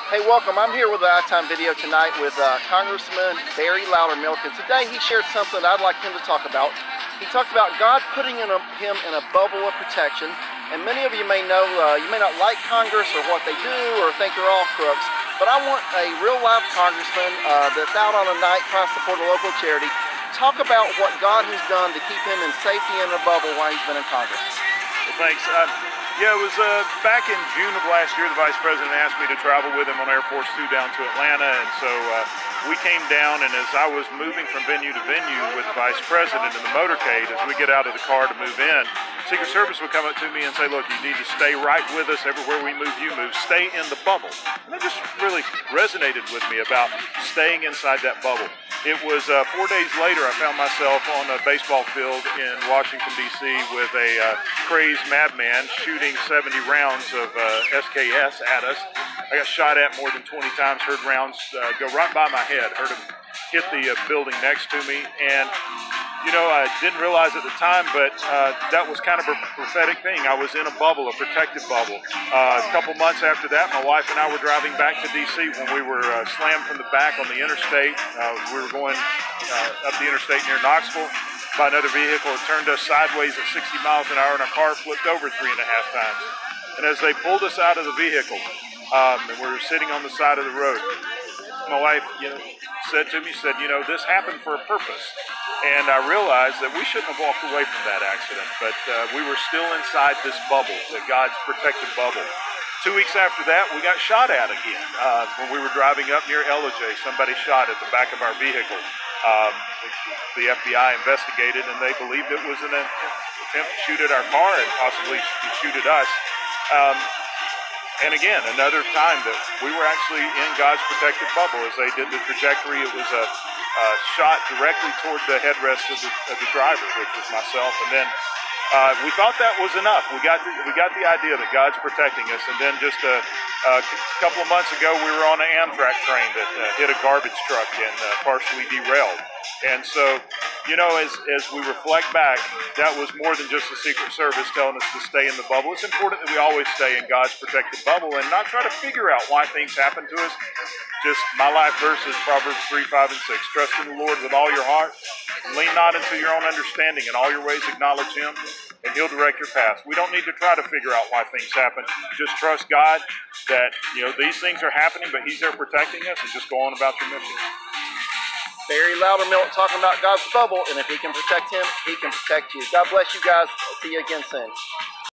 Hey, welcome. I'm here with an iTime video tonight with Congressman Barry Loudermilk, and today he shared something I'd like him to talk about. He talked about God putting him in a bubble of protection, and many of you may know, you may not like Congress or what they do or think they're all crooks, but I want a real-life congressman that's out on a night trying to support a local charity. Talk about what God has done to keep him in safety in a bubble while he's been in Congress. Well, thanks. Yeah, it was back in June of last year, the Vice President asked me to travel with him on Air Force 2 down to Atlanta, and so we came down, and as I was moving from venue to venue with the Vice President in the motorcade, as we get out of the car to move in, Secret Service would come up to me and say, look, you need to stay right with us. Everywhere we move, you move. Stay in the bubble. And that just really resonated with me about staying inside that bubble. It was 4 days later, I found myself on a baseball field in Washington, D.C. with a crazed madman shooting 70 rounds of SKS at us. I got shot at more than 20 times, heard rounds go right by my head, heard them hit the building next to me. And, you know, I didn't realize at the time, but that was kind of a prophetic thing. I was in a bubble, a protected bubble. A couple months after that, my wife and I were driving back to D.C. when we were slammed from the back on the interstate. We were going up the interstate near Knoxville by another vehicle. It turned us sideways at 60 miles an hour, and our car flipped over 3.5 times. And as they pulled us out of the vehicle, and we were sitting on the side of the road, my wife, said to me, this happened for a purpose. And I realized that we shouldn't have walked away from that accident, but we were still inside this bubble, the God's protected bubble. 2 weeks after that, we got shot at again. When we were driving up near Ellijay, somebody shot at the back of our vehicle. The FBI investigated, and they believed it was an attempt to shoot at our car and possibly to shoot at us. And again, another time that we were actually in God's protected bubble. As they did the trajectory, it was a shot directly toward the headrest of the driver, which was myself. And then we thought that was enough. We got the idea that God's protecting us. And then just a couple of months ago, we were on an Amtrak train that hit a garbage truck and partially derailed. And so, as we reflect back, that was more than just the Secret Service telling us to stay in the bubble. It's important that we always stay in God's protected bubble and not try to figure out why things happen to us. Just my life verse is Proverbs 3, 5, and 6. Trust in the Lord with all your heart. Lean not into your own understanding. In all your ways acknowledge Him, and He'll direct your path. We don't need to try to figure out why things happen. Just trust God that, these things are happening, but He's there protecting us, and just go on about your mission. Barry Loudermilk talking about God's bubble, and if He can protect him, He can protect you. God bless you guys. I'll see you again soon.